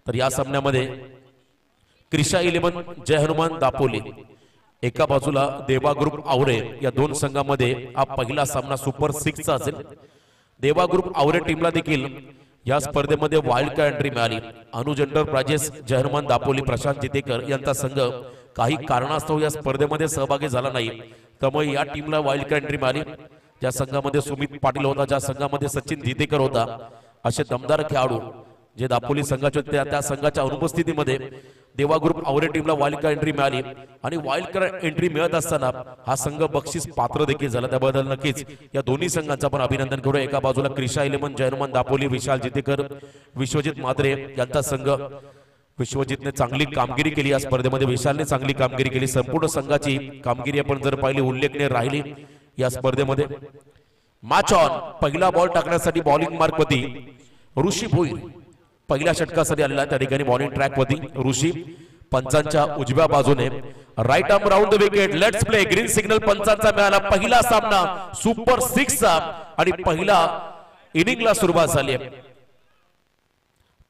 तर या सामन्यामध्ये क्रिशा 11 जय हनुमान दापोली एका बाजूला देवा ग्रुप आवरे या दोन संघामध्ये हा पहिला सामना सुपर 6 चा असेल। देवा ग्रुप आवरे टीमला देखील या स्पर्धेमध्ये वाईल्ड कार्ड एंट्री मिळाली। अनुज एंटरप्राइजेस जय हनुमान दापोली प्रशांत जितेकर यांचा संघ काही कारणास्तव या स्पर्धेमध्ये सहभागी झाला नाही, त्यामुळे या टीमला वाईल्ड कार्ड एंट्री मिळाली। ज्या संघामध्ये सुमित पाटील होता, ज्या संघामध्ये सचिन जितेकर होता, असे दमदार खेळाडू जे दापोली संघाचे त्या संघाच्या अनुपस्थितीमध्ये देवा ग्रुप आवरे टीमला वाईल्ड कार्ड एंट्री मिळाली आणि वाईल्ड कार्ड एंट्री मिळत असताना हा संघ बक्षीस पात्र देखील झाला। त्याबद्दल नक्कीच या दोन्ही संघांचं आपण अभिनंदन करू। एका बाजूला क्रिशा 11 जय हनुमान दापोली विशाल जितेकर विश्वजित मात्रे यांचा संघ। विश्वजितने चांगली कामगिरी केली या स्पर्धेमध्ये, विशालने चांगली कामगिरी केली। संपूर्ण संघाची कामगिरी आपण जर पाहिली उल्लेखनीय राहिली या स्पर्धेमध्ये। मॅच ऑन पहिला बॉल टाकण्यासाठी बॉलिंग मार्क वरती ऋषी भोईर पहिल्या षटकासाठी आलेला, त्या ठिकाणी बॉलिंग ट्रॅक वरती ऋषी पंचांच्या उजव्या बाजूने right arm round the wicket. Let's play green signal पंचांचा मिळाला। पहिला सामना सुपर 6 चा आणि पहिला इनिंगला सुरुवात झाली आहे।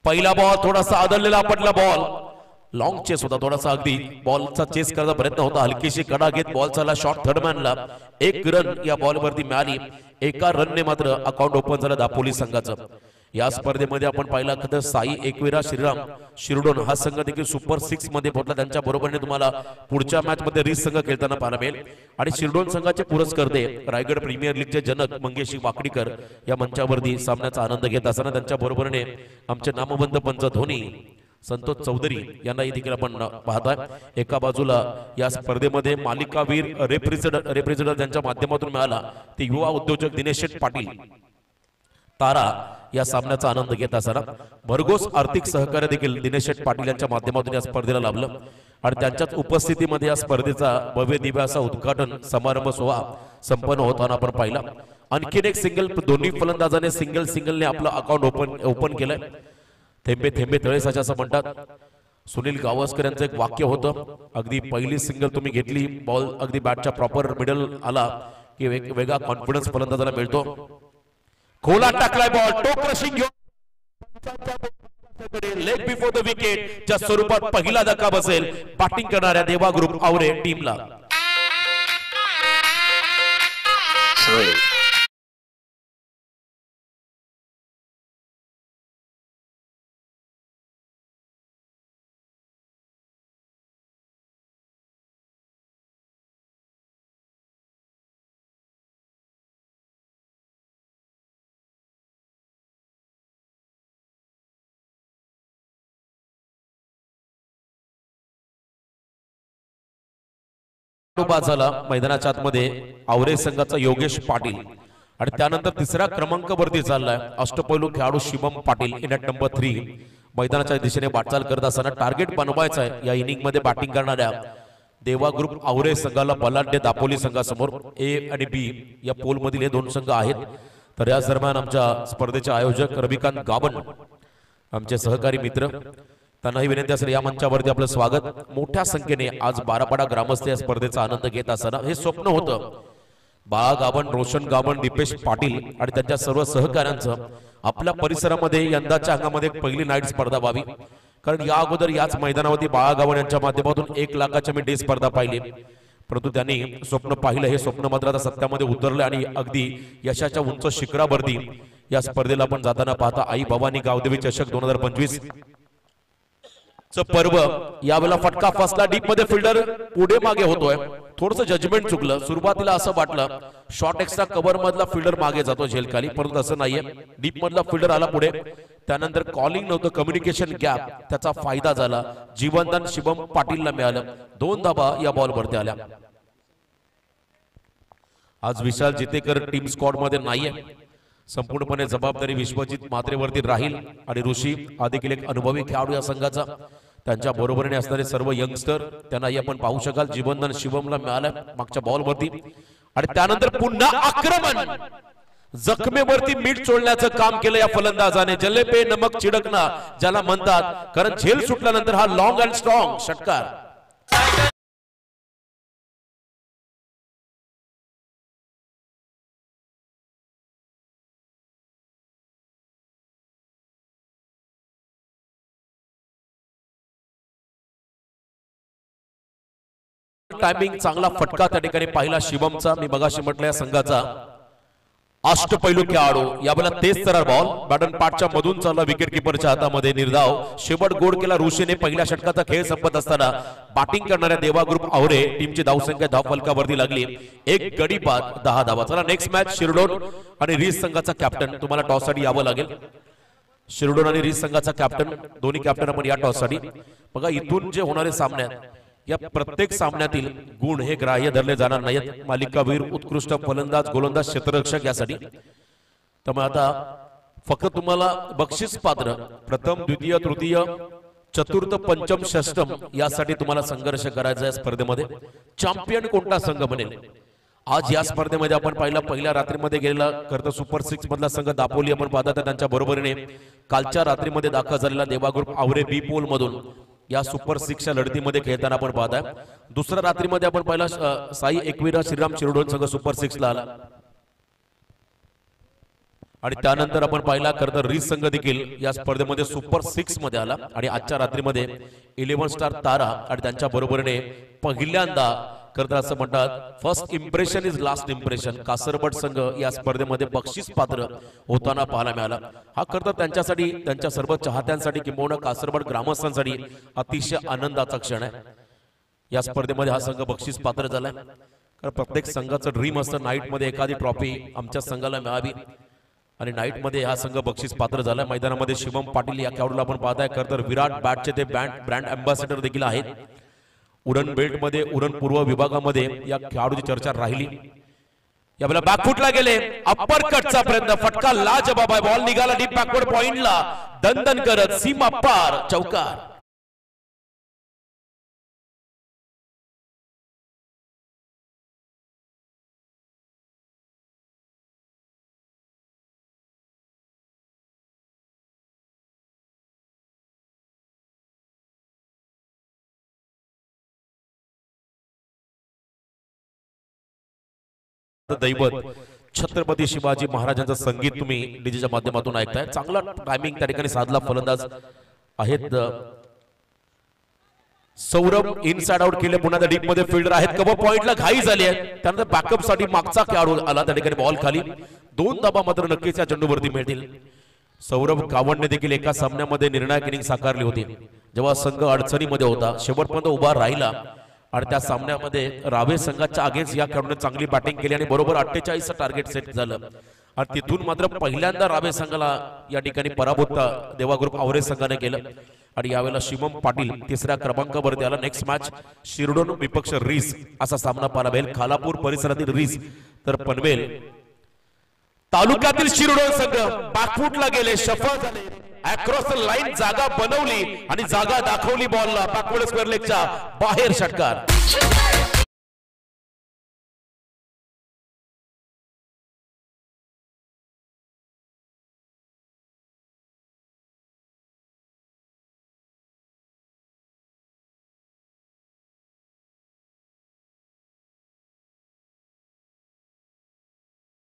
पहिला बॉल थोडासा आदळलेला पडला, बॉल लॉंग चेस होता, थोडासा अगदी बॉलचा चेस करण्याचा प्रयत्न होता, हलकीशी कडा घेत बॉल चालला शॉर्ट थर्डमॅनला। एक रन या बॉलवरती मिळाली, एका रनने मात्र अकाउंट ओपन झालं दापोली संघाचं। या स्पर्धेमध्ये आपण पाहिला तर साई एकविरा श्रीराम शिरडोन हा संघ देखील सुपर 6 मध्ये पोहोचला। त्यांच्या बरोबरीने तुम्हाला पुढच्या मॅच मध्ये रिस संघ खेळताना पाहायला मिळेल आणि शिरडोन संघाचे पुरस्कर्ते रायगड प्रीमियर लीगचे जनक मंगेशी वाकडीकर या मंचावरती सामन्याचा आनंद घेत असताना त्यांच्या बरोबरीने आमचे नामवंत पंच धोनी संतोष चौधरी यांनाही देखील आपण पाहताय। एका बाजूला या स्पर्धेमध्ये मालिकावीर रेफ्रिजरेटर ज्यांच्या माध्यमातून मिळाला ते युवा उद्योजक दिनेश शेठ पाटील तारा या सामन्याचा आनंद घेत असताना भरघोस आर्थिक सहकार्य देखील दिनेश शेठ पाटील यांच्या माध्यमातून या स्पर्धेला लाभलं आणि त्यांच्याच उपस्थितीमध्ये या स्पर्धेचा भव्य दिव्य असा उद्घाटन समारंभ सोहळा संपन्न होताना आपण पाहिला। आणखीन एक सिंगल दोन्ही फलंदाजाने सिंगलने आपलं अकाउंट ओपन केलंय। थेंबे थेंबे तळे साचे असं म्हणतात। सुनील गावस्कर यांचं एक वाक्य होतं, अगदी पहिली सिंगल तुम्ही घेतली, बॉल अगदी बॅटच्या प्रॉपर मिडल आला की वेगळा कॉन्फिडन्स फलंदाजाला मिळतो। खोला टाकलाय बॉल, टोक क्रशिंग घेऊन लेग बिफोर द विकेट च्या स्वरूपात पहिला धक्का बसेल बॅटिंग करणाऱ्या देवा ग्रुप आवरे टीमला। झाला मैदानाच्या आतमध्ये आवरे संघाचा योगेश पाटील आणि त्यानंतर तिसऱ्या क्रमांकावरती चाललाय अष्टपैलू खेळाडू Shivam Patil in at number 3 मैदानाच्या दिशेने वाटचाल करत असताना टार्गेट बनवायचं आहे या इनिंग मध्ये बॅटिंग करणाऱ्या देवा ग्रुप आवरे संघाला बलाढ्य दापोली संघासमोर। ए आणि बी या पोल मधील हे दोन संघ आहेत। तर या दरम्यान आमच्या स्पर्धेचे आयोजक रविकांत गावन आमचे सहकारी मित्र त्यांनाही विनंती असेल या मंचावरती आपलं स्वागत। मोठ्या संख्येने आज बारापाडा ग्रामस्थ या स्पर्धेचा आनंद घेत असताना हे स्वप्न होतं बाळा गावन, रोशन गावन, दीपेश पाटील आणि त्यांच्या सर्व सहकाऱ्यांचं आपल्या परिसरामध्ये यंदाच्या अंगामध्ये पहिली नाईट स्पर्धा व्हावी, कारण या अगोदर याच मैदानावरती बाळा गावन यांच्या माध्यमातून 1 लाखाच्या मी डे स्पर्धा पाहिली, परंतु त्यांनी स्वप्न पाहिलं, हे स्वप्न मात्र आता सत्यामध्ये उतरले आणि अगदी यशाच्या उंच शिखरावरती या स्पर्धेला आपण जाताना पाहता आई भवानी गावदेवी चषक 2025 पर्व। यावेळेला फटका फसला, डीप मध्ये फिल्डर पुढे मागे होतोय, थोडंसं जजमेंट चुकलं। सुरुवातीला असं वाटलं शॉर्ट एक्स्ट्रा कव्हर मधला फिल्डर मागे जातो झेल खाली, परंतु असं नाहीये, डीप मधला फिल्डर आला पुढे। त्यानंतर कॉलिंग नव्हतं, कम्युनिकेशन गॅप, त्याचा फायदा झाला, जीवनदान शिवम पाटीलला मिळालं। 2 धाबा या बॉलवरती आल्या। आज विशाल जितेकर टीम स्क्वॉड मध्ये नाहीये, संपूर्णपणे जबाबदारी विश्वजित मात्रेवरती राहील आणि ऋषी हा देखील एक अनुभवी खेळाडू या संघाचा। त्यांच्या बरोबरीने असणारे सर्व यंगस्टर त्यांनाही आपण पाहू शकाल। जीवनदान शिवमला मिळालं मागच्या बॉलवरती आणि त्यानंतर पुन्हा आक्रमण, जखमेवरती मीठ चोळण्याचं काम केलं या फलंदाजाने। जले पे नमक चिडकना ज्याला म्हणतात, कारण झेल सुटल्यानंतर हा लॉंग अँड स्ट्रॉंग षटकार चांगलं टायमिंग चांगला फटका त्या ठिकाणी पाहिला शिवमचा. मी मगाशी म्हटलं या संघाचा अष्टपैलू खेळाडू यावेळेला तेच सरळ बॉल बॅटन पाठच्या मधून चालला विकेट किपरच्या हातामध्ये निर्धाव. शेवट गोड केला ऋषीने. पहिल्या षटकाचा खेळ संपत असताना बॅटिंग करणाऱ्या देवा ग्रुप आवरे टीमची धावसंख्या धाव फलकावरती लागली. एक गडी बाद 10 धावा. चला नेक्स्ट मॅच शिरडोन आणि रीस संघाचा कॅप्टन. तुम्हाला टॉस साठी यावं लागेल. शिरडोन आणि रीस संघाचा कॅप्टन दोन्ही कॅप्टन आपण या टॉस साठी. बघा इथून जे होणारे सामने या प्रत्येक सामन्यातील गुण हे ग्राह्य धरले जाणार नाहीत. मालिकावीर उत्कृष्ट फलंदाज गोलंदाज क्षेत्ररक्षक यासाठी. त्यामुळे आता फक्त तुम्हाला बक्षीस पात्र प्रथम द्वितीय तृतीय चतुर्थ पंचम षष्टम यासाठी तुम्हाला संघर्ष करायचा आहे स्पर्धेमध्ये. चॅम्पियन कोणता संघ बनेल आज या स्पर्धेमध्ये आपण पहिल्या रात्रीमध्ये गेलेला खरं सुपर 6 मधला संघ दापोली आपण पाहता त्यांच्या बरोबरीने कालच्या रात्रीमध्ये दाखल झालेला देवा ग्रुप आवरे बी पोल मधून या सुपर 6च्या लढतीमध्ये खेळताना आपण पाहताय. दुसऱ्या रात्रीमध्ये आपण पहिला साई एकविरा श्रीराम शिरडोन संघ सुपर 6 ला आला आणि त्यानंतर आपण पाहिला खरं तर रीस संघ देखील या स्पर्धेमध्ये सुपर 6 मध्ये आला. आणि आजच्या रात्रीमध्ये 11 स्टार तारा आणि त्यांच्या बरोबरीने पहिल्यांदा खरं तर असं म्हणतात first impression is last impression Kasarbad संघ या स्पर्धेमध्ये बक्षीस पात्र होताना पाहायला मिळाला. हा खरं तर त्यांच्यासाठी त्यांच्या सर्व चाहत्यांसाठी किंबहुना कासरबड ग्रामस्थांसाठी अतिशय आनंदाचा क्षण आहे. या स्पर्धेमध्ये हा संघ बक्षीस पात्र झालाय. कारण प्रत्येक संघाचं ड्रीम असतं नाईट मध्ये एखादी ट्रॉफी आमच्या संघाला मिळावी आणि नाईट मध्ये हा संघ बक्षीस पात्र झालाय. मैदानामध्ये शिवम पाटील या खेळाडूला आपण पाहताय. खरं तर विराट बॅटचे ते ब्रँड अँबॅसेडर देखील आहेत. उडन बेल्ट मध्ये उडन पूर्व विभागामध्ये या खेळाडूची चर्चा राहिली. यावेळेला बॅकफुटला गेले अप्पर कटचा प्रयत्न फटका लाजबाब आहे. बॉल निघाला डीप बॅकवर्ड पॉइंटला दणदण करत सीमा पार चौकार. दैवत छत्रपती शिवाजी महाराजांचं संगीत तुम्ही डीजेच्या माध्यमातून ऐकताय. चांगला टायमिंग त्या ठिकाणी साधला फलंदाज आहेत सौरभ इनसाइड आउट केले. पुन्हा डीप मध्ये फिल्डर आहेत. कव्हर पॉइंटला घाई झाली आहे. त्यानंतर बॅकअप साठी मागचा खेळाडू आला त्या ठिकाणी बॉल खाली. 2 धावा मात्र नक्कीच या चेंडूवरती मिळतील. सौरभ गावंडने देखील एका सामन्यामध्ये निर्णायक इनिंग साकारली होती जेव्हा संघ अडचणीमध्ये होता. शेवटपर्यंत उभा राहिला आणि त्या सामन्यामध्ये रावे संघाच्या अगेन्स्ट या खेळाडूने चांगली बॅटिंग केली आणि बरोबर 48चं टार्गेट सेट झालं. आणि तिथून मात्र पहिल्यांदा रावे संघाला या ठिकाणी पराभूत देवा ग्रुप आवरे संघाने केलं. आणि यावेळेला शिवम पाटील तिसऱ्या क्रमांकावरती आला. नेक्स्ट मॅच शिरडोन विपक्ष रीस असा सामना पाहायला मिळेल. खालापूर परिसरातील रीस तर पनवेल तालुक्यातील शिरडोन संघ बॅकफुटला गेले सफल झाले. अक्रॉस द लाईन जागा बनवली आणि जागा दाखवली बॉलला. बॅकवर्ड स्क्वेअर लेगच्या बाहेर षटकार.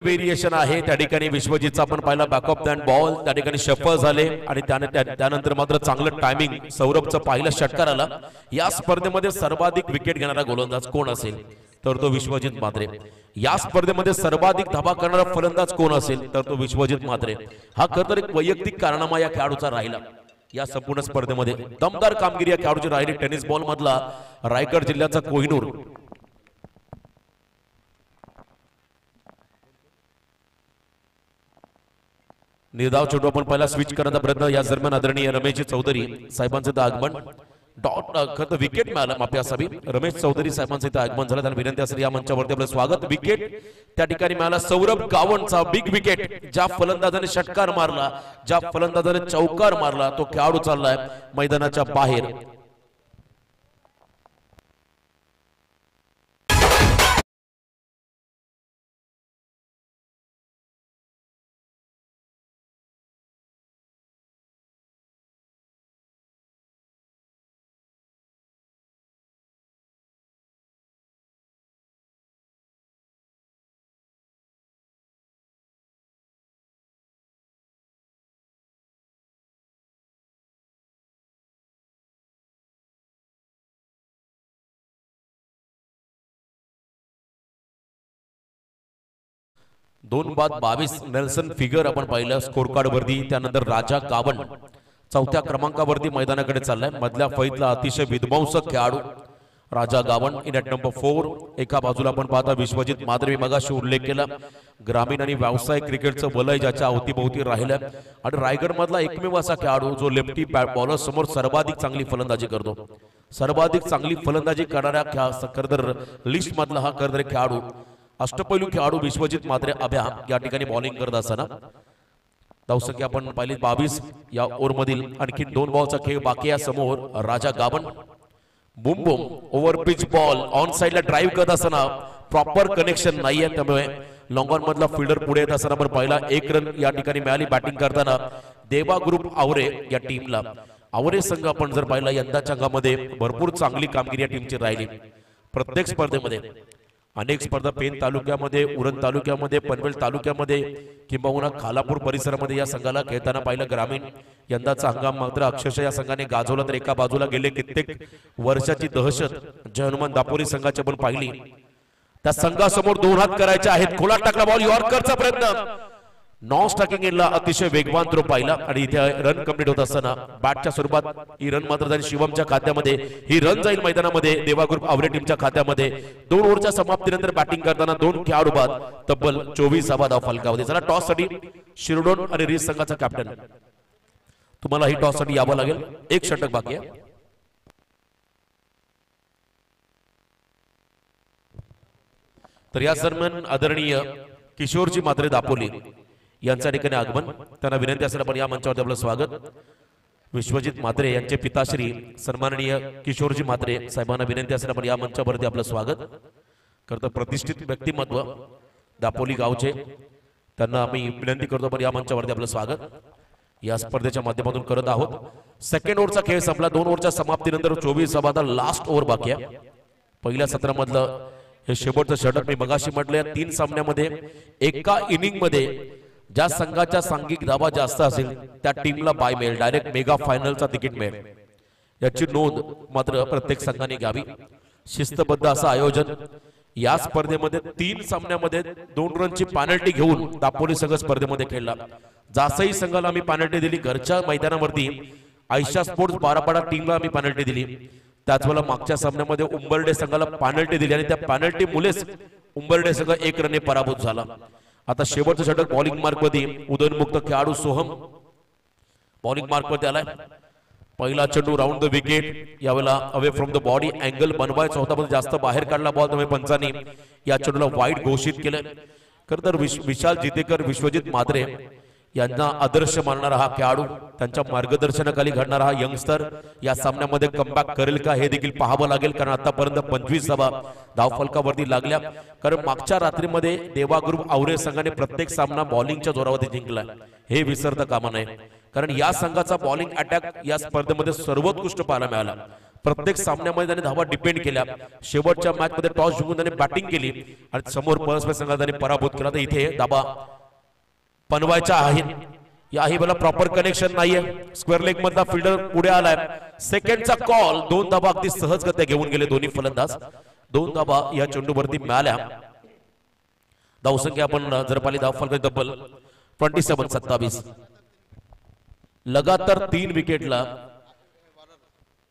व्हेरिएशन आहे त्या ठिकाणी विश्वजीतचा आपण पाहिला बॅकअप दॅन बॉल त्या ठिकाणी शफल झाले आणि त्यानंतर मात्र चांगलं टायमिंग सौरभचं पहिला षटकार आला. या स्पर्धेमध्ये सर्वाधिक विकेट घेणारा गोलंदाज कोण असेल तर तो विश्वजीत म्हात्रे. या स्पर्धेमध्ये सर्वाधिक धावा करणारा फलंदाज कोण असेल तर तो विश्वजीत म्हात्रे. हा खरं तर एक वैयक्तिक कारनामा या खेळाडूचा राहिला. या संपूर्ण स्पर्धेमध्ये दमदार कामगिरी या खेळाडूची राहिली. टेनिस बॉल मधला रायगड जिल्ह्याचा कोहिनूर निर्धाव चेंडू आपण पहिला स्विच करण्याचा प्रयत्न. या दरम्यान आदरणीय रमेश चौधरी साहेबांचं आगमन डॉट खरं विकेट मिळालं माफी असावी. रमेश चौधरी साहेबांचं इथं आगमन झालं त्यांना विनंती असेल या मंचावरती आपलं स्वागत. विकेट त्या ठिकाणी मिळाला सौरभ गावंडचा बिग विकेट. ज्या फलंदाजाने षटकार मारला ज्या फलंदाजाने चौकार मारला तो खेळाडू चाललाय मैदानाच्या बाहेर. 2 बाद 22 नेल्सन फिगर आपण पाहिलं स्कोर कार्ड वरती. त्यानंतर राजा गावण चौथ्या क्रमांकावरती मैदानाकडे चाललाय. मधल्या फैतला अतिशय विध्वंसक खेळाडू राजा गावण इन ॲट नंबर 4. एका बाजूला आपण पाहता विश्वजित माद्रे, मगाशी उल्लेख केला ग्रामीण आणि व्यावसायिक क्रिकेटचं वलय ज्याच्या अवतीभोवती राहिलं आणि रायगड मधला एकमेव असा खेळाडू जो लेफ्टी बॉलर समोर सर्वाधिक चांगली फलंदाजी करतो. सर्वाधिक चांगली फलंदाजी करणाऱ्या करदर लिस्ट मधला हा करदर खेळाडू अष्टपैलू खेळाडू विश्वजित मात्रे अभ्या या ठिकाणी बॉलिंग करत असताना धावसंख्या आपण पाहिली 22. या ओव्हरमधील आणखी 2 बॉलचा खेळ बाकी आहे. समोर राजा गावण बुम बुम ओव्हर पिच बॉल ऑन साइडला ड्राईव्ह करत असताना प्रॉपर कनेक्शन नाहीये, त्यामुळे लॉंग ऑन मधला फिल्डर पुढे येत असताना आपण पाहिला 1 रन या ठिकाणी मिळाली बॅटिंग करताना देवा ग्रुप आवरे या टीमला. आवरे संघ आपण जर पाहिला यंदाच्या अंगामध्ये भरपूर चांगली कामगिरी या टीमची राहिली. प्रत्येक स्पर्धेमध्ये अनेक स्पर्धा पेन तालुक्यामध्ये, उरण तालुक्यामध्ये, पनवेल तालुक्यामध्ये किंबहुना खालापूर परिसरामध्ये या संघाला खेळताना पाहिलं. ग्रामीण यंदाचा हंगाम मात्र अक्षरशः या संघाने गाजवला. तर एका बाजूला गेले कित्येक वर्षाची दहशत जय हनुमान दापोली संघाची आपण पाहिली. त्या संघासमोर 2 हात करायचे आहेत. खोला टाकला बॉल, यॉर्करचा प्रयत्न नॉन स्ट्रायकिंग एंडला अतिशय वेगवान थ्रो पाहिला आणि इथे रन कंप्लीट होत असताना बॅटच्या स्वरूपात ही रन मात्र जाईल शिवमच्या खात्यामध्ये. ही रन जाईल मैदानामध्ये देवा ग्रुप आवरे टीमच्या खात्यामध्ये. 2 ओव्हरच्या समाप्तीनंतर बॅटिंग करताना 2 खेळाडू बाद तब्बल 24 धाव फलकावते. चला टॉस साठी शिरडोन आणि रीस संघाचा कॅप्टन तुम्हाला ही टॉस साठी यावं लागेल. 1 षटक बाकी आहे. तर या दरम्यान आदरणीय किशोरजी मात्रे दापोली यांच्या ठिकाणी आगमन. त्यांना विनंती असेल आपण या मंचावरती आपलं स्वागत. विश्वजित मात्रे यांचे पिताश्री सन्माननीय किशोरजी मात्रे साहेबांना विनंती असेल आपण या मंचावरती आपलं स्वागत करतो. प्रतिष्ठित व्यक्तिमत्व दापोली गावचे, त्यांना आम्ही विनंती करतो आपण या मंचावरती आपलं स्वागत या स्पर्धेच्या माध्यमातून करत आहोत. सेकंड ओव्हरचा खेळ संपला. 2 ओव्हरच्या समाप्तीनंतर 24 धावा. लास्ट ओव्हर बाकी आहे. पहिल्या सत्रामधलं हे शेवटचं षटक. मी मगाशी म्हटलं 3 सामन्यामध्ये एका इनिंग मध्ये ज्या संघाच्या सांघिक धावा जास्त असेल त्या टीमला बाय मिळेल, डायरेक्ट मेगा फायनलचा तिकीट मिळेल. याची नोंद मात्र प्रत्येक संघाने घ्यावी. शिस्तबद्ध असं आयोजन. या स्पर्धेमध्ये 3 सामन्यामध्ये 2 रनची पॅनल्टी घेऊन दापोली संघ स्पर्धेमध्ये खेळला. जासई संघाला आम्ही पॅनल्टी दिली. घरच्या मैदानावरती आयशा स्पोर्ट्स बारापाडा टीमला आम्ही पॅनल्टी दिली. त्याचवेळेला मागच्या सामन्यामध्ये उंबर्डे संघाला पॅनल्टी दिली आणि त्या पॅनल्टी मुळेच उंबर्डे संघ 1 रनने पराभूत झाला. आता शेवटचं षटक बॉलिंग मार्क मध्ये उदयनमुक्त खेळाडू सोहम बॉलिंग मार्क मध्ये आलाय. पहिला चेंडू राऊंड द विकेट. यावेळेला away from the body angle बनवायचा होता पण जास्त बाहेर काढला बॉल, त्यामुळे पंचांनी या चेंडूला वाईड घोषित केलं. खरं तर विशाल जितेकर, विश्वजित मात्रे यांना आदर्श मानणारा हा खेळाडू, त्यांच्या मार्गदर्शनाखाली घडणारा हा यंगस्टर या सामन्यामध्ये कमबॅक करेल का हे देखील पाहावं लागेल. कारण आतापर्यंत 25 धाव फलकावरती लागल्या. कारण मागच्या रात्रीमध्ये देवा ग्रुप आवरे संघाने प्रत्येक सामना बॉलिंगच्या जोरावरती जिंकला, हे विसरता कामा नये. कारण या संघाचा बॉलिंग अटॅक या स्पर्धेमध्ये सर्वोत्कृष्ट पाहायला मिळाला. प्रत्येक सामन्यामध्ये त्यांनी धावा डिपेंड केल्या. शेवटच्या मॅच मध्ये टॉस जिंकून त्यांनी बॅटिंग केली आणि समोर परस्पर संघाला त्यांनी पराभूत केला. तर इथे धावा बनवायच्या आहेत. याही मला प्रॉपर कनेक्शन नाहीये. स्क्वेअर लेग मधला फिल्डर पुढे आलाय. सेकंडचा कॉल. 2 धावा अगदी सहजगत्या घेऊन गेले दोन्ही फलंदाज. 2 धावा या चेंडूवरती मिळाल्या. धावसंख्या आपण जर पाहिली धाव फलक तब्बल 27. लगातार 3 विकेटला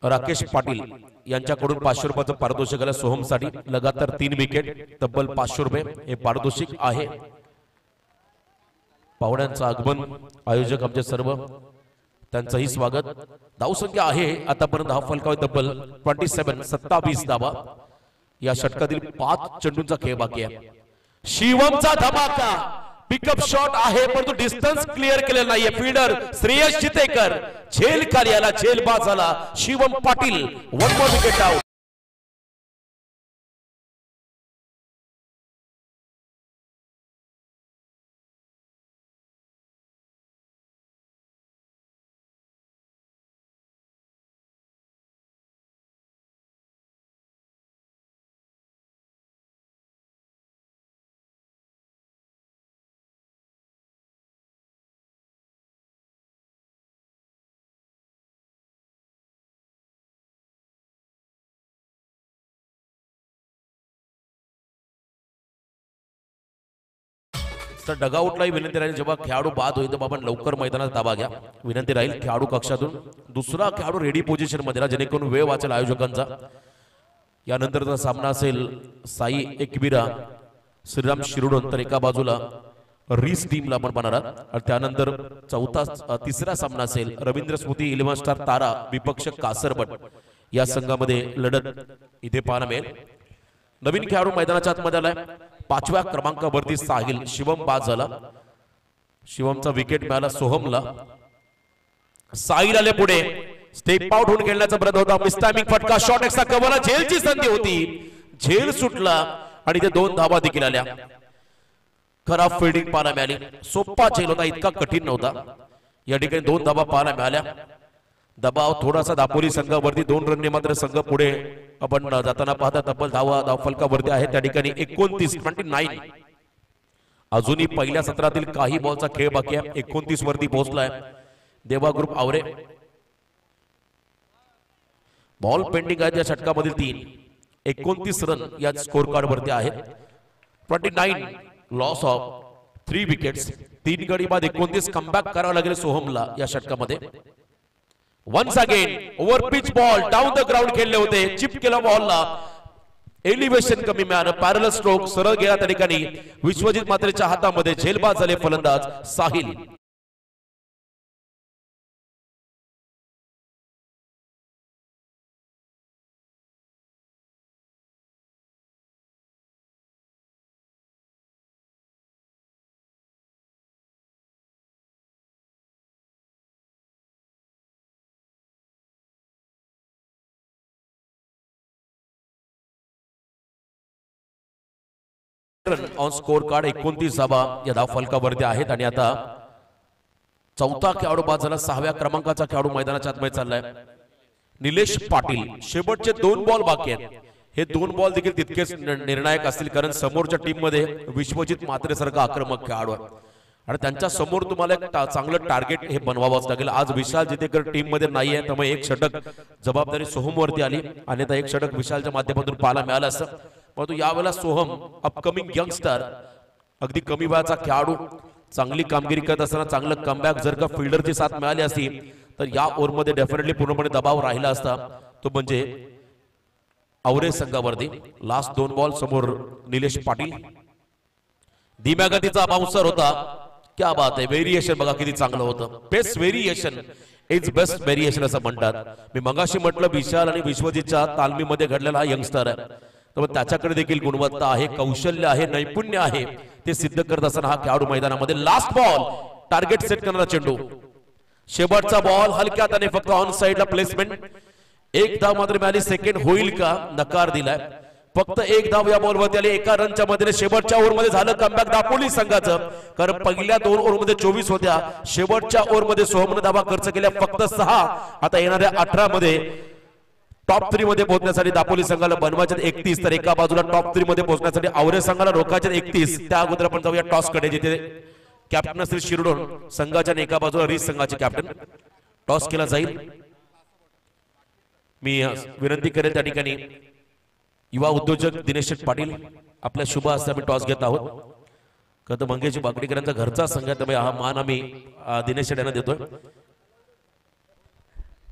राकेश पाटील यांच्याकडून 500 रुपयाचं पारितोषिक आलं सोहमसाठी. लगातार 3 विकेट तब्बल 500 रुपये हे पारितोषिक आहे. पाहुण्यांचं आगमन, आयोजक आमचे सर्व, त्यांचंही स्वागत. धावसंख्या आहे आतापर्यंत धाव फलकावर तब्बल 27 धावा. या षटकातील 5 चेंडूंचा खेळ बाकी आहे. शिवमचा धमाका पिकअप शॉट आहे परंतु डिस्टन्स क्लिअर केलेला नाहीये. फिल्डर श्रेयस चितेकर झेल कार्याला झेल बाद झाला. Shivam Patil 1 more wicket out. तर डगआउटलाही विनंती राहील जेव्हा खेळाडू बाद होईल तेव्हा आपण लवकर मैदानात ताबा घ्या. विनंती राहील खेळाडू कक्षातून दुसरा खेळाडू रेडी पोझिशन मध्ये राहा जेणेकरून वेळ वाचेल आयोजकांचा. यानंतरचा सामना असेल साई एकविरा श्रीराम शिरोडोन, तर एका बाजूला रीस टीमला आपण पाहणार आहात. त्यानंतर तिसरा सामना असेल रवींद्र स्मृती 11 स्टार तारा विपक्ष कासरबट या संघामध्ये लढत इथे पाहायला मिळेल. नवीन खेळाडू मैदानाच्या आतमध्ये आलाय. 5व्या क्रमांकावरती साहिल शिवम बाद झाला. शिवमचा विकेट मिळाला सोहमला. साहिल आले पुढे. स्टेप आउट होऊन खेळण्याचा प्रयत्न होता. मिस्टायमिंग फटका शॉट एक्सचा कव्हरला झेलची संधी होती. झेल सुटला आणि ते 2 धावा देखील आल्या. खराब फिल्डिंग पाहायला मिळाली. सोपा झेल होता, इतका कठीण नव्हता. या ठिकाणी 2 धावा पाहायला मिळाल्या. दबाव थोडासा दापोली संघावरती 2 रनने मात्र संघ पुढे आपण जाताना पाहता. तब्बल धाव फलकावरती आहे त्या ठिकाणी 29 अजूनही पहिल्या सत्रातील काही बॉलचा खेळ बाकी आहे. 29 वरती पोहोचलाय देवा ग्रुप आवरे. बॉल पेंडिंग आहे त्या षटकामधील 3. 29 रन या स्कोर कार्ड वरती आहेत. 29 लॉस ऑफ 3 विकेट्स. 3 गडी बाद 29 कमबॅक करावं लागेल सोहमला या षटकामध्ये. Once again over pitch ball down the ground खेळले होते. चिप केला बॉलला. एलिव्हेशन कमी मिळालं. पॅरल स्ट्रोक सरळ गेला त्या ठिकाणी. विश्वजित मात्रेच्या हातामध्ये झेलबाद झाले फलंदाज साहिल. ऑन स्कोर कार्ड 29 धावा या धाव फलकावरती आहेत. आणि आता 4था खेळाडू बाद झाला. 6व्या क्रमांकाचा खेळाडू मैदानाच्या आतमध्ये चाललाय निलेश पाटील. शेवटचे 2 बॉल बाकी आहेत. हे 2 बॉल देखील तितकेच निर्णायक असतील कारण समोरच्या टीम मध्ये विश्वजित मात्रे सारखा आक्रमक खेळाडू आहे आणि त्यांच्या समोर तुम्हाला एक चांगलं टार्गेट हे बनवावंच लागेल. आज विशाल जितेकर टीम मध्ये नाहीये त्यामुळे एक षटक जबाबदारी सोहमवरती आली आणि आता एक षटक विशालच्या माध्यमातून पाहायला मिळालं असतं. परंतु यावेळेला सोहम अपकमिंग यंगस्टर अगदी कमी वयाचा खेळाडू चांगली कामगिरी करत असताना चांगलं कमबॅक जर का फिल्डरची साथ मिळाली असती तर या ओव्हरमध्ये डेफिनेटली पूर्णपणे दबाव राहिला असता. तो म्हणजे आवरे संघावरती. लास्ट 2 बॉल समोर निलेश पाटील. धीम्या गतीचा बाउन्सर होता. क्या बात आहे. व्हेरिएशन बघा किती चांगलं होतं. Best variation is best variation असं म्हणतात. मी मगाशी म्हटलं विशाल आणि विश्वजितच्या तालमीमध्ये घडलेला हा यंगस्टर आहे. तर त्याच्याकडे देखील गुणवत्ता आहे, कौशल्य आहे, नैपुण्य आहे. ते सिद्ध करत असताना हा खेळाडू मैदानामध्ये. लास्ट बॉल टार्गेट सेट करणारा चेंडू. शेवटचा बॉल हलक्या हाताने फक्त ऑन साइडला प्लेसमेंट. 1 धाव मात्र मिळाली. सेकंड होईल का? नकार दिलाय. फक्त 1 धाव या बॉलवरती आली. एका रनच्या मध्ये शेवटच्या ओव्हरमध्ये झालं कमबॅक दापोली संघाचं. कारण पहिल्या 2 ओव्हरमध्ये 24 होत्या. शेवटच्या ओव्हरमध्ये सोहमने धावा खर्च केल्या फक्त 6. आता येणाऱ्या 18 मध्ये टॉप 3 मध्ये पोहोचण्यासाठी दापोली संघाला बनवायचे 31. तर एका बाजूला टॉप 3 मध्ये पोहोचण्यासाठी आवरे संघाला रोखायचे 31. त्या अगोदर आपण जाऊया टॉस कडे जिथे कॅप्टन असतील शिरडोन संघाच्या एका बाजूला रीस संघाचे कॅप्टन. टॉस केला जाईल. मी विनंती करेन त्या ठिकाणी युवा उद्योजक दिनेश पाटील आपल्या शुभ हस्ते आम्ही टॉस घेत आहोत. कदम मंगेश बागडीकरांचा घरचा संघ त्यामुळे हा मान आम्ही दिनेश यांना देतोय.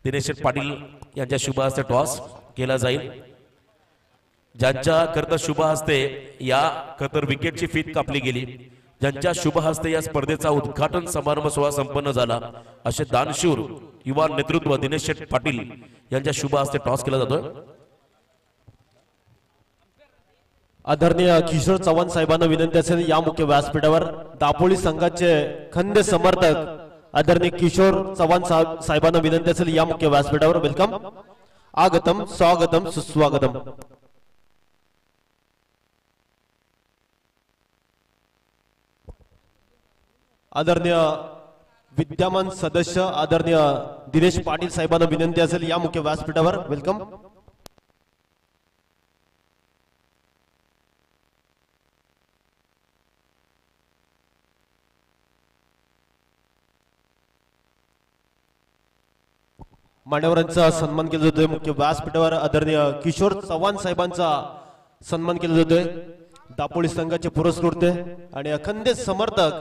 दिनेश पाटील यांच्या शुभ हस्ते टॉस केला जाईल. ज्यांच्या करता शुभ हस्ते या खतर विकेटची फीत कापली गेली, ज्यांच्या शुभ हस्ते या स्पर्धेचा उद्घाटन समारंभ सोहळा संपन्न झाला असे दानशूर युवा नेतृत्व दिनेश पाटील यांच्या शुभ हस्ते टॉस केला जातोय. आदरणीय किशोर चव्हाण साहेबांना विनंती असेल या मुख्य व्यासपीठावर दापोली संघाचे खंदे समर्थक आदरणीय किशोर चव्हाण साहेबांना विनंती असेल या मुख्य व्यासपीठावर. वेलकम, आगतम, स्वागतम, सुस्वागतम. आदरणीय विद्यमान सदस्य आदरणीय दिनेश पाटील साहेबांना विनंती असेल या मुख्य व्यासपीठावर. वेलकम. मान्यवरांचा सन्मान केला जातोय मुख्य व्यासपीठावर. आदरणीय किशोर चव्हाण साहेबांचा सन्मान केला जातोय. दापोली संघाचे पुरस्कृते आणि अखंड समर्थक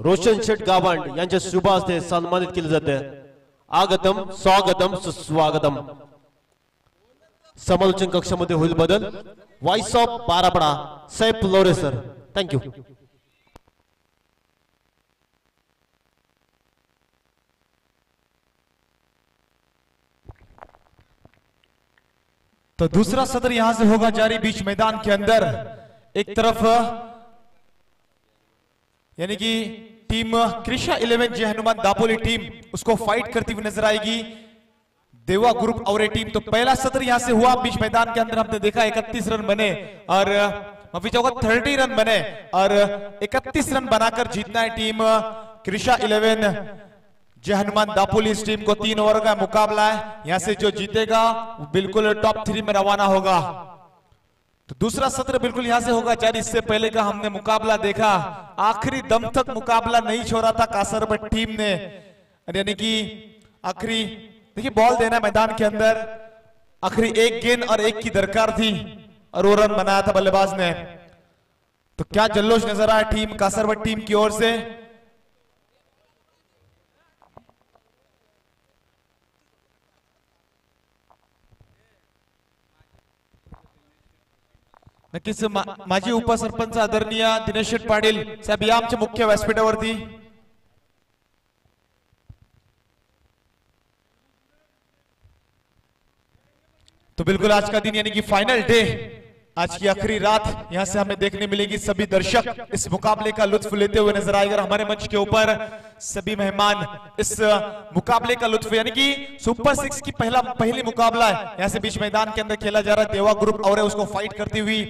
रोशन शेठ गावंड यांच्या शुभ हस्ते सन्मानित केले जाते. आगतम स्वागतम सुस्वागतम. समालोचन कक्षामध्ये होईल बदल. व्हॉइस ऑफ बारापडा सैफ लोरे सर. थँक्यू. तो दूसरा सत्र यहां से होगा जारी बीच मैदान के अंदर. एक तरफ यानी कि टीम कृषा 11 जय हनुमान दापोली टीम उसको फाइट करती हुई नजर आएगी. देवा ग्रुप और टीम. तो पहला सत्र यहां से हुआ बीच मैदान के अंदर. हमने देखा 31 रन बने और माफी चाहूंगा 30 रन बने और 31 रन बनाकर जीतना है टीम कृषा 11 जय हनुमान दापोली. इस टीम को 3 ओवर का मुकाबला है. यहां से जो जीतेगा बिल्कुल टॉप 3 में रवाना होगा. तो दूसरा सत्र बिल्कुल यहां से होगा जारी. इससे पहले का हमने मुकाबला देखा, आखिरी दम तक मुकाबला नहीं छोड़ा था कासरबट टीम ने. यानी कि आखिरी देखिए बॉल देना मैदान के अंदर, आखिरी एक गेंद और एक की दरकार थी और वो रन बनाया था बल्लेबाज ने. तो क्या जल्लोश नजर आया टीम कासरबट टीम की ओर से. नक्कीच माजी उपसरपंच आदरणीय दिनेश शेठ पाटील साहेब या आमच्या मुख्य व्यासपीठावरती. तो बिल्कुल आज का दिन यानी कि फाइनल डे, आज की आखिरी रात यहां से हमें देखने मिलेगी. सभी दर्शक इस मुकाबले का लुत्फ लेते हुए नजर आएगा. हमारे मंच के ऊपर सभी मेहमान इस मुकाबले का लुत्फ यानी कि सुपर 6 की पहली मुकाबला है यहां से बीच मैदान के अंदर खेला जा रहा है. देवा ग्रुप और उसको फाइट करती हुई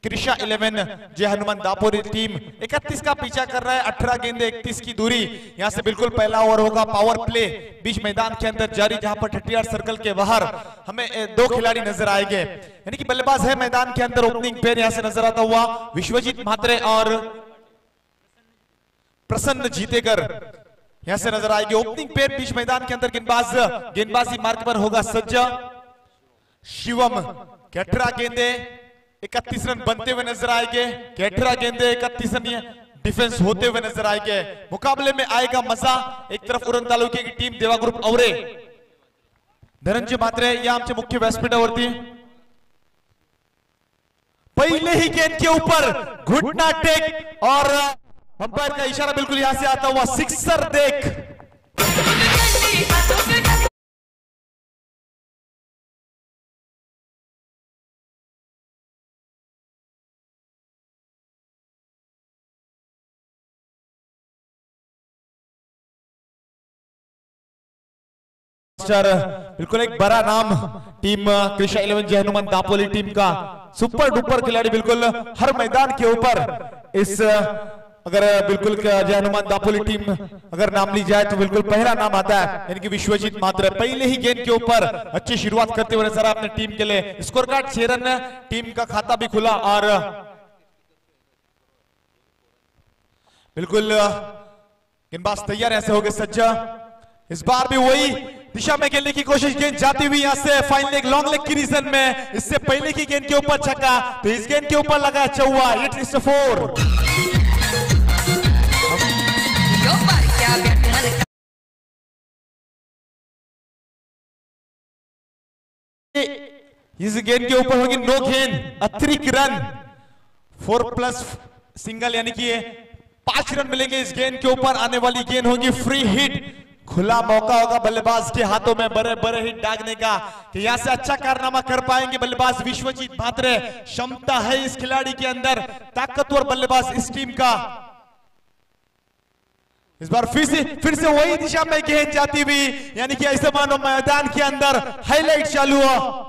कृषा 11 जय हनुमान दापोली टीम 31 का पीछा कर रहा है. 18 गेंदे 31 की दूरी. यहां से बिल्कुल पहला ओवर होगा पावर प्ले बीच मैदान के अंदर जारी, जहां पर 38 सर्कल के बाहर हमें 2 खिलाड़ी नजर आएंगे. यानी कि बल्लेबाज है मैदान के अंदर. ओपनिंग पेयर यहां से नजर आता हुआ विश्वजीत म्हात्रे और प्रसन्न जीतेकर यहां से नजर आएंगे. ओपनिंग पेयर बीच मैदान के अंदर गेंदबाजी मार्ग पर होगा सज्जा शिवम. 18 गेंदे 31 रन बनते हुए नजर आएंगे. 18 गेंदे 31 रन डिफेंस होते हुए नजर आएंगे. मुकाबले में आएगा मजा. एक तरफ उरण तालुके की टीम देवा ग्रुप और धनंजय म्हात्रे या आमच्या मुख्य व्यासपीठावरती. पहले ही गेंद के ऊपर घुटना टेक और अंपायर का इशारा बिल्कुल यहां से आता हुआ सिक्सर देख. बिल्कुल एक बड़ा नाम टीम कृषा 11 जय हनुमान दापोली टीम का. सुपर डुपर खिलाड़ी बिल्कुल हर मैदान के ऊपर. इस अगर बिल्कुल जय हनुमान दापोली टीम अगर नाम ली जाए तो बिल्कुल पहला नाम आता है यानी कि विश्वजीत म्हात्रे. पहले ही गेंद के ऊपर अच्छी शुरुआत करते हुए नजर अपने टीम के लिए. Score card 6 run. टीम का खाता भी खुला और बिल्कुल गेंदबाज तैयार ऐसे हो गए सज्जा. इस बार भी वही दिशा में खेलने की कोशिश, गेंद जाती हुई यहां से फाइनल एक लॉन्ग लेग की रीजन में. इससे पहले की गेंद के ऊपर छक्का, तो इस गेंद के ऊपर लगा चौवा. 8-4. इस गेंद के ऊपर होगी नो गेंद, अतिरिक्त रन. 4+ सिंगल यानी कि 5 रन मिलेंगे इस गेंद के ऊपर. आने वाली गेंद होगी फ्री हिट. खुला मौका होगा बल्लेबाज के हाथों में बड़े बड़े हिट दागने का कि यहां से अच्छा कारनामा कर पाएंगे बल्लेबाज विश्वजीत म्हात्रे. क्षमता है इस खिलाड़ी के अंदर, ताकतवर बल्लेबाज इस टीम का. इस बार फिर से वही दिशा में गेंद जाती हुई यानी कि ऐसे मानो मैदान के अंदर हाईलाइट चालू हुआ.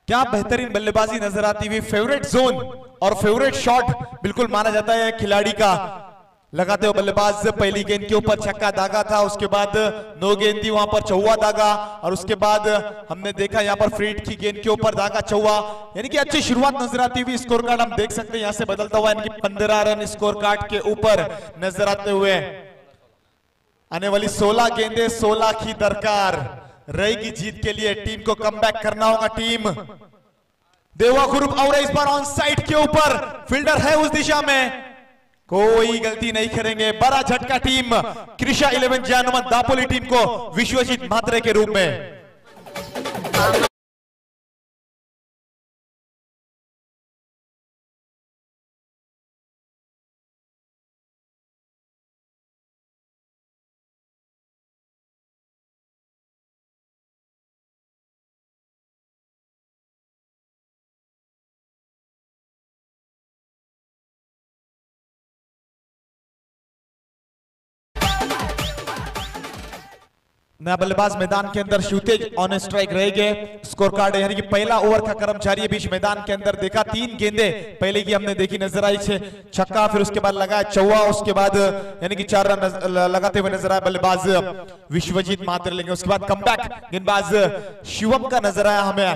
क्या बेहतरीन बल्लेबाजी नजर आती हुई. फेवरेट जोन और फेवरेट शॉट बिल्कुल माना जाता है खिलाड़ी का. लगाते हुए बल्लेबाज पहली गेंद के ऊपर छक्का दागा था, उसके बाद 9 गेंद थी, वहां पर चौवा दागा, और उसके बाद हमने देखा यहाँ पर फ्रीड की गेंद के ऊपर दागा चौवा। यानी कि अच्छी शुरुआत नजर आती हुई स्कोर कार्ड हम देख सकते हैं यहाँ से बदलता हुआ, यानी कि 15 रन स्कोर कार्ड के ऊपर नजर आते हुए। आने वाली 16 गेंदें 16 की दरकार रहेगी जीत के लिए, टीम को कमबैक करना होगा। टीम देवा ग्रुप और इस बार ऑन साइड के ऊपर फील्डर है उस दिशा में, कोई गलती नहीं करेंगे। बड़ा झटका टीम कृषा 11 जय हनुमान दापोली टीम को विश्वजीत म्हात्रे के रूप में। नया बल्लेबाज मैदान के अंदर शूतेज ऑन स्ट्राइक रहेंगे। स्कोर कार्ड यानी कि पहला ओवर का कर्मचारी बीच मैदान के अंदर देखा, 3 गेंदें पहले की हमने देखी नजर आई, छक्का, फिर उसके बाद लगाया चौवा, उसके बाद यानी कि 4 रन लगाते हुए नजर आया बल्लेबाज विश्वजीत म्हात्रे लेंगे। उसके बाद कमबैक गेंदबाज शिवम का नजर आया हमें।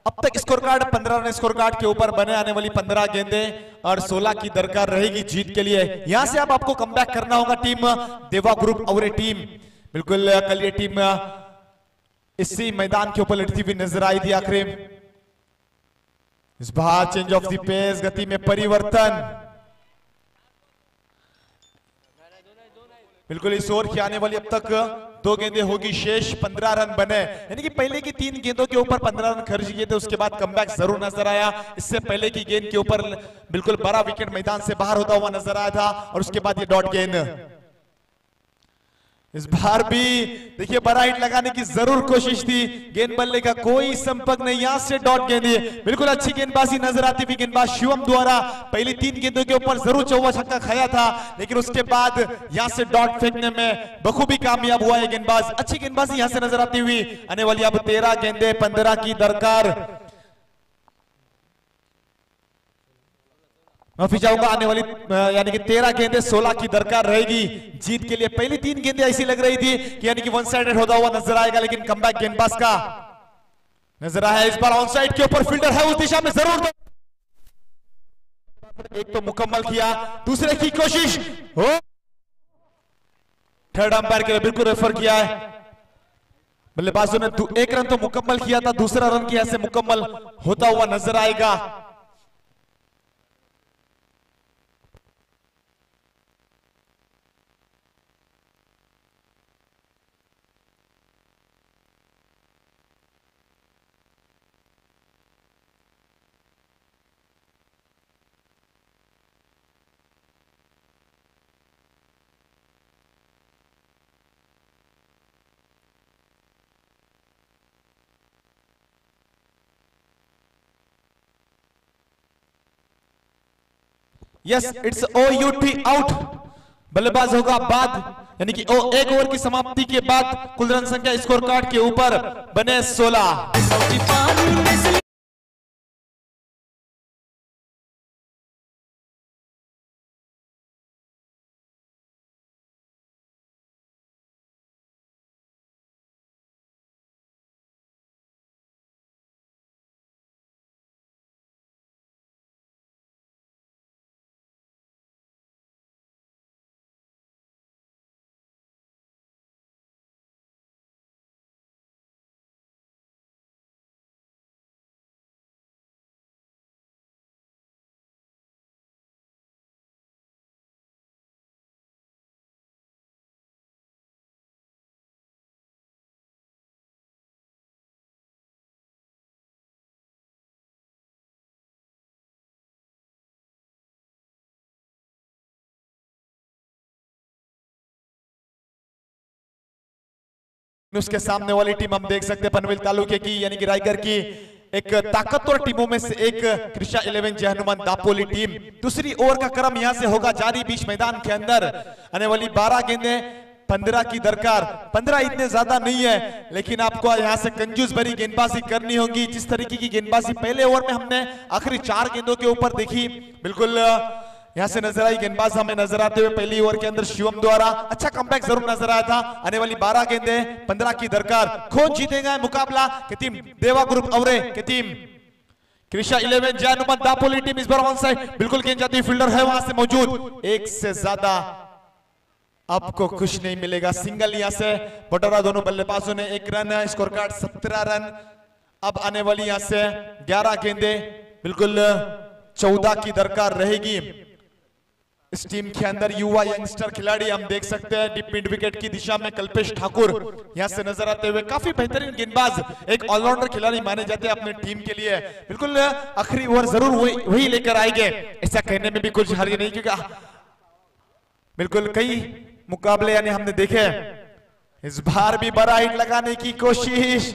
अब तक score card 15 run score card के ऊपर बने, आने वाली 15 गेंदें और 16 की दरकार रहेगी जीत के लिए। यहां से अब आपको कमबैक करना होगा टीम देवा ग्रुप और टीम। बिल्कुल कल ये टीम इसी मैदान के ऊपर लड़ती हुई नजर आई थी आखिर। इस बार चेंज ऑफ द पेस, गति में परिवर्तन। बिल्कुल इस ओवर की आने वाली अब तक 2 गेंदें होगी शेष, 15 रन बने, यानी कि पहले की 3 गेंदों के ऊपर 15 रन खर्च किए थे, उसके बाद कमबैक जरूर नजर आया। इससे पहले की गेंद के ऊपर बिल्कुल बड़ा विकेट मैदान से बाहर होता हुआ नजर आया था, और उसके बाद ये डॉट गेंद। इस बार भी देखिए बड़ा हिट लगाने की जरूर कोशिश थी, गेंद बल्ले का कोई संपर्क नहीं, यहां से डॉट गेंद। बिल्कुल अच्छी गेंदबाजी नजर आती हुई गेंदबाज शिवम द्वारा, पहली 3 गेंदों के ऊपर जरूर चौवा छक्का खाया था, लेकिन उसके बाद यहां से डॉट फेंकने में बखूबी कामयाब हुआ है गेंदबाज। अच्छी गेंदबाजी यहां से नजर आती हुई। आने वाली अब 13 गेंदें 15 की दरकार। माफी चाहूंगा, आने वाली यानी कि 13 गेंदें 16 की दरकार रहेगी जीत के लिए। पहली 3 गेंदें ऐसी लग रही थी कि यानी कि वन साइडेड होता हुआ नजर आएगा, लेकिन कमबैक गेंदबाज का नजर आया। इस बार ऑन साइड के ऊपर फील्डर है उस दिशा में, जरूर एक तो मुकम्मल किया, दूसरे की कोशिश हो, थर्ड अंपायर के लिए बिल्कुल रेफर किया है। बल्लेबाजों ने 1 रन तो मुकम्मल किया था, दूसरा रन की ऐसे मुकम्मल होता हुआ नजर आएगा। Yes, it's OUT out. बल्लेबाज होगा बाद, यानी कि 1 ओवर की समाप्ति के बाद कुल रन संख्या स्कोर कार्ड के ऊपर बने 16। उसके सामने वाली टीम हम देख सकते हैं पनवेल तालुके की, यानी कि रायगढ़ की एक ताकतवर टीमों में से एक कृषा 11 जय हनुमान दापोली टीम। दूसरी ओवर का क्रम यहां से होगा जारी बीच मैदान के अंदर। आने वाली 12 गेंदें 15 की दरकार। 15 इतने ज्यादा नहीं है, लेकिन आपको यहां से कंजूस भरी गेंदबाजी करनी होगी। जिस तरीके की गेंदबाजी पहले ओवर में हमने आखिरी 4 गेंदों के ऊपर देखी, बिल्कुल यहां से नजर आई गेंदबाज हमें नजर आते हुए पहली ओवर के अंदर शिवम द्वारा अच्छा कमबैक जरूर नजर आया था। आने वाली 12 गेंदें 15 की दरकार, कौन जीतेगा मुकाबला की टीम देवा ग्रुप औरे की टीम कृषा 11 जय हनुमान दापोली टीम इस बार ऑन साइड बिल्कुल गेंद जाती फील्डर है वहां से मौजूद, एक से ज्यादा आपको कुछ नहीं मिलेगा। सिंगल यहां से बटोरा दोनों बल्लेबाजों ने, 1 रन, स्कोर कार्ड 17 रन। अब आने वाली यहां से 11 गेंदें बिल्कुल 14 की दरकार रहेगी। इस टीम के अंदर युवा यंगस्टर खिलाड़ी हम देख सकते हैं डीप मिड विकेट की दिशा में कल्पेश ठाकुर यहां से नजर आते हुए, काफी बेहतरीन गेंदबाज, एक ऑलराउंडर खिलाड़ी माने जाते हैं अपने टीम के लिए। बिल्कुल आखिरी ओवर जरूर वही लेकर आएंगे, ऐसा कहने में भी कुछ हर्ज नहीं, क्योंकि बिल्कुल कई मुकाबले यानी हमने देखे। इस बार भी बड़ा हिट लगाने की कोशिश,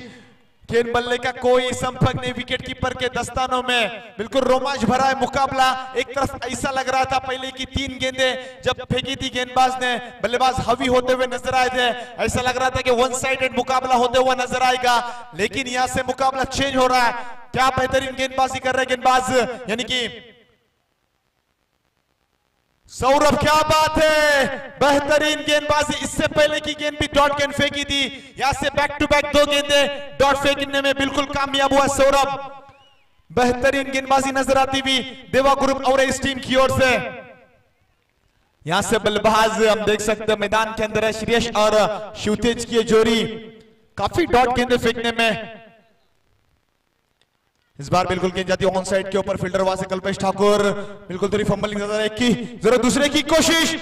गेंद बल्ले का कोई संपर्क नहीं विकेट कीपर के दस्तानों में, बिल्कुल रोमांच भरा है मुकाबला। एक तरफ ऐसा लग रहा था पहले की 3 गेंदें जब फेंकी थी गेंदबाज ने, बल्लेबाज हावी होते हुए नजर आए थे, ऐसा लग रहा था कि वन साइडेड मुकाबला होते हुआ नजर आएगा, लेकिन यहां से मुकाबला चेंज हो रहा है। क्या बेहतरीन गेंदबाजी कर रहे गेंदबाज यानी कि सौरभ, क्या बात है, बेहतरीन गेंदबाजी। इससे पहले की गेंद भी डॉट गेंद फेंकी थी, यहां से बैक टू बैक 2 गेंदें डॉट फेंकने में बिल्कुल कामयाब हुआ सौरभ। बेहतरीन गेंदबाजी नजर आती हुई देवा ग्रुप और इस टीम की ओर से। यहां से बल्लेबाज हम देख सकते हैं मैदान के अंदर है श्रेयस और शिवतेज की जोड़ी, काफी डॉट गेंदें फेंकने में। इस बार बिल्कुल गेंद जाती है ऑन साइड के ऊपर, फील्डर वहां से कल्पेश ठाकुर, बिल्कुल थोड़ी फंबलिंग नजर, एक की जरूर दूसरे की कोशिश,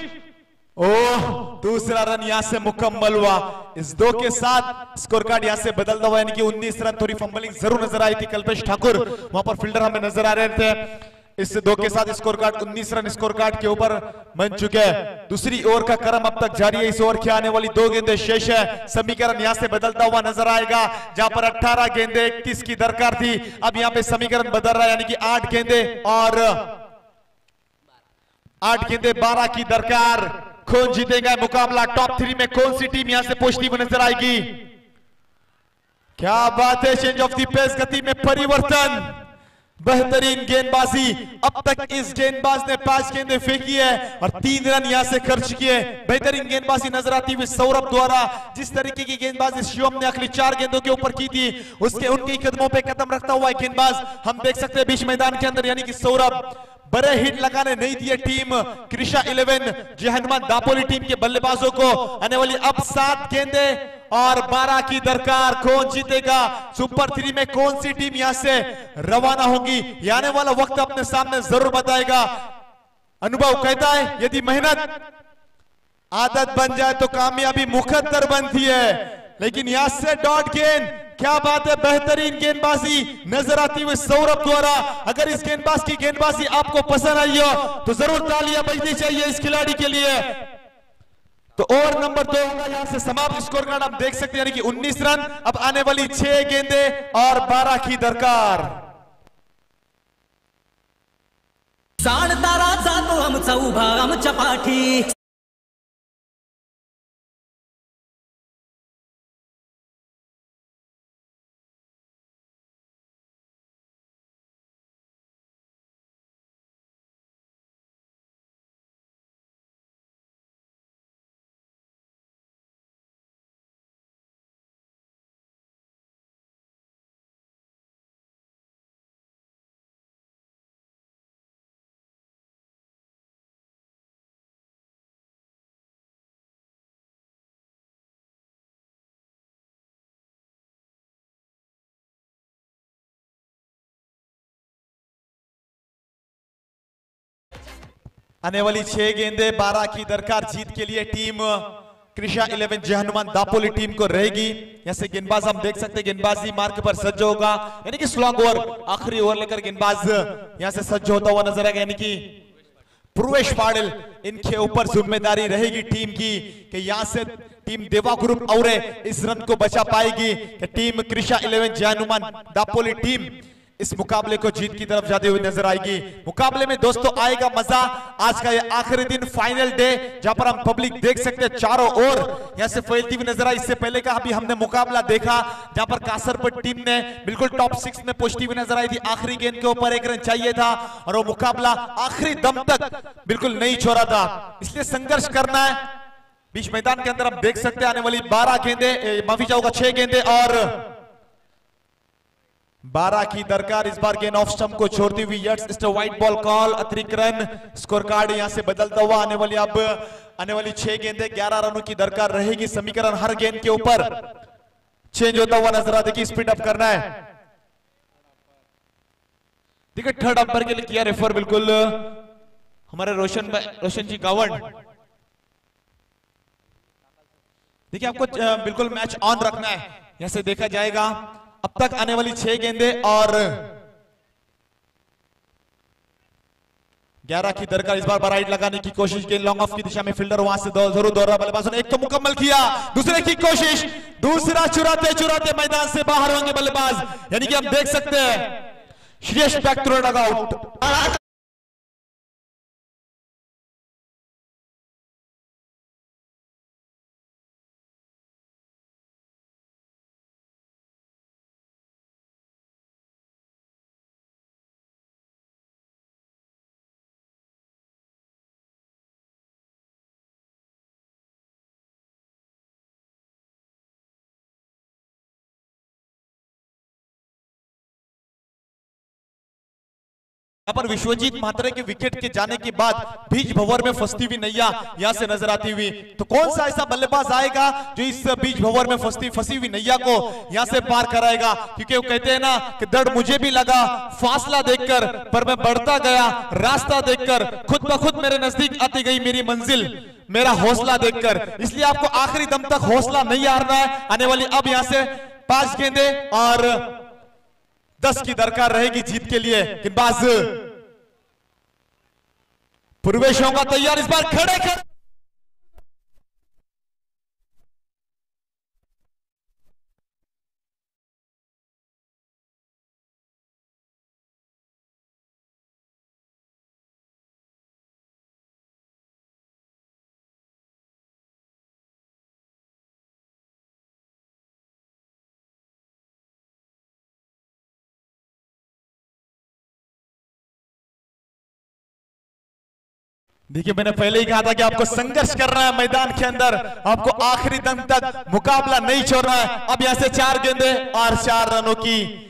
ओह दूसरा रन यहां से मुकम्मल हुआ। इस 2 के साथ स्कोर कार्ड यहां से बदलता हुआ यानी कि 19 रन। थोड़ी फंबलिंग जरूर नजर आई थी कल्पेश ठाकुर, वहां पर फील्डर हमें नजर आ रहे थे। इस 2 के साथ score card 19 run score card के ऊपर बन चुके हैं। दूसरी ओवर का क्रम अब तक जारी है, इस ओवर के आने वाली 2 गेंदें शेष है। समीकरण यहां से बदलता हुआ नजर आएगा, जहां पर 18 गेंदें 31 की दरकार थी, अब यहां पे समीकरण बदल रहा है यानी कि 8 गेंदें और 8 गेंदें 12 की दरकार। कौन जीतेगा मुकाबला, टॉप 3 में कौन सी टीम यहां से पहुंचती हुई नजर आएगी। क्या बात है, चेंज ऑफ द पेस, गति में परिवर्तन, बेहतरीन गेंदबाजी। अब तक इस गेंदबाज ने 5 गेंदें फेंकी है और 3 रन यहां से खर्च किए। बेहतरीन गेंदबाजी नजर आती हुई सौरभ द्वारा, जिस तरीके की गेंदबाजी शिवम ने अगली 4 गेंदों के ऊपर की थी, उसके उनके कदमों पे कदम रखता हुआ गेंदबाज हम देख सकते हैं बीच मैदान के अंदर यानी कि सौरभ। बड़े हिट लगाने नहीं दिए टीम कृषा 11 जय हनुमान दापोली टीम के बल्लेबाजों को। आने वाली अब 7 गेंदें और 12 की दरकार, कौन जीतेगा, सुपर 3 में कौन सी टीम यहां से रवाना होगी, ये आने वाला वक्त अपने सामने जरूर बताएगा। अनुभव कहता है यदि मेहनत आदत बन जाए तो कामयाबी मुकद्दर बनती है, लेकिन यहां से डॉट गेंद, क्या बात है, बेहतरीन गेंदबाजी नजर आती हुई सौरभ द्वारा। अगर इस गेंदबाज की गेंदबाजी आपको पसंद आई हो तो जरूर तालियां बजनी चाहिए इस खिलाड़ी के लिए। तो ओवर नंबर 2 होगा यहां से समाप्त, स्कोर कार्ड आप देख सकते हैं यानी कि 19 रन। अब आने वाली 6 गेंदें और 12 की दरकार। तारा जातो आमचा उभा आमच्या पाठी। आने वाली 6 गेंदें 12 की दरकार जीत के लिए टीम कृषा 11 जय हनुमान दापोली टीम को रहेगी। यहां से गेंदबाज हम देख सकते हैं गेंदबाजी मार्ग पर सज्ज होगा यानी कि स्लॉग ओवर, आखिरी ओवर लेकर गेंदबाज यहां से सज्ज होता हुआ नजर आएगा यानी कि पूर्वेश पाटिल। इनके ऊपर जिम्मेदारी रहेगी टीम की कि यहां से टीम देवा ग्रुप और इस रन को बचा पाएगी कि टीम कृषा 11 जय हनुमान दापोली टीम इस मुकाबले को जीत की तरफ जाते हुए नजर आएगी। मुकाबले में दोस्तों आएगा मजा। आज का ये आखिरी दिन, फाइनल डे, जहां पर हम पब्लिक देख सकते हैं चारों ओर यहां से फैलती हुई नजर आई। इससे पहले का अभी हमने मुकाबला देखा जहां पर कासरपट टीम ने बिल्कुल टॉप 6 में पहुंचती हुई नजर आई थी। आखिरी गेंद के ऊपर 1 रन चाहिए था और वो मुकाबला आखिरी दम तक बिल्कुल नहीं छोड़ा था, इसलिए संघर्ष करना है। बीच मैदान के अंदर हम देख सकते हैं आने वाली 12 गेंदे, माफी चाहूंगा 6 गेंदे और 12 की दरकार। इस बार गेंद ऑफ स्टंप को छोड़ती हुई यट्स व्हाइट बॉल कॉल, अतिरिक्त रन। स्कोर कार्ड यहां से बदलता हुआ आने वाली 6 गेंदे 11 रनों की दरकार रहेगी। समीकरण हर गेंद के ऊपर चेंज होता हुआ नजर आता है। स्पीड अप करना है। देखिए थर्ड अंपायर के लिए किया रेफर बिल्कुल हमारे रोशन जी गावंड। देखिए आपको बिल्कुल मैच ऑन रखना है, यहां से देखा जाएगा। अब तक आने वाली 6 गेंदे और 11 की दरकार। इस बार बराइट लगाने की कोशिश, गेंद लॉन्ग ऑफ की दिशा में, फील्डर वहां से जरूर दौड़ा। बल्लेबाज ने एक तो मुकम्मल किया, दूसरे की कोशिश, दूसरा चुराते चुराते मैदान से बाहर होंगे बल्लेबाज। यानी कि हम देख सकते हैं श्रेयस बैक थ्रो लगा आउट। यहाँ पर विश्वजीत म्हात्रे के विकेट के जाने के बाद बीच भंवर में फंसती हुई नैया यहां से नजर आती हुई। तो कौन सा ऐसा बल्लेबाज आएगा जो इस बीच भंवर में फंसी हुई नैया को यहां से पार कराएगा? क्योंकि वो कहते हैं ना कि दर्द मुझे भी लगा फासला देखकर, पर मैं बढ़ता गया रास्ता देखकर, खुद ब खुद मेरे नजदीक आती गई मेरी मंजिल मेरा हौसला देखकर। इसलिए आपको आखिरी दम तक हौसला नहीं हारना है। आने वाली अब यहां से 5 गेंदे और 10 की दरकार रहेगी जीत के लिए। गेंदबाज पूर्वेश होगा तैयार, इस बार खड़े खड़े देखिए, मैंने पहले ही कहा था कि आपको संघर्ष करना है मैदान के अंदर, आपको आखिरी दम तक मुकाबला नहीं छोड़ना है। अब यहां से 4 गेंदे और 4 रनों की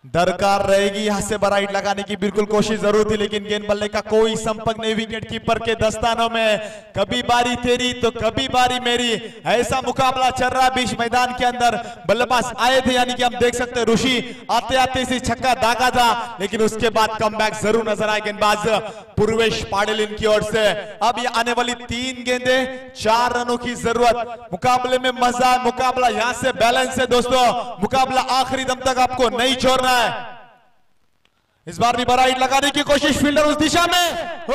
दरकार रहेगी। यहां से बराइट लगाने की बिल्कुल कोशिश जरूर थी, लेकिन गेंद बल्ले का कोई संपर्क नहीं विकेट कीपर के दस्तानों में। कभी बारी तेरी तो कभी बारी मेरी, ऐसा मुकाबला चल रहा है बीच मैदान के अंदर। बल्लेबाज आए थे, यानी कि हम देख सकते हैं ऋषि आते आते इसी छक्का दागा था, लेकिन उसके बाद कमबैक जरूर नजर आए गेंदबाज पूर्वेश पाटिल इनकी ओर से। अब ये आने वाली 3 गेंदे 4 रनों की जरूरत। मुकाबले में मजा, मुकाबला यहां से बैलेंस है दोस्तों। मुकाबला आखिरी दम तक आपको नहीं छोड़ना है। इस बार भी बराइट लगाने की कोशिश, फील्डर उस दिशा में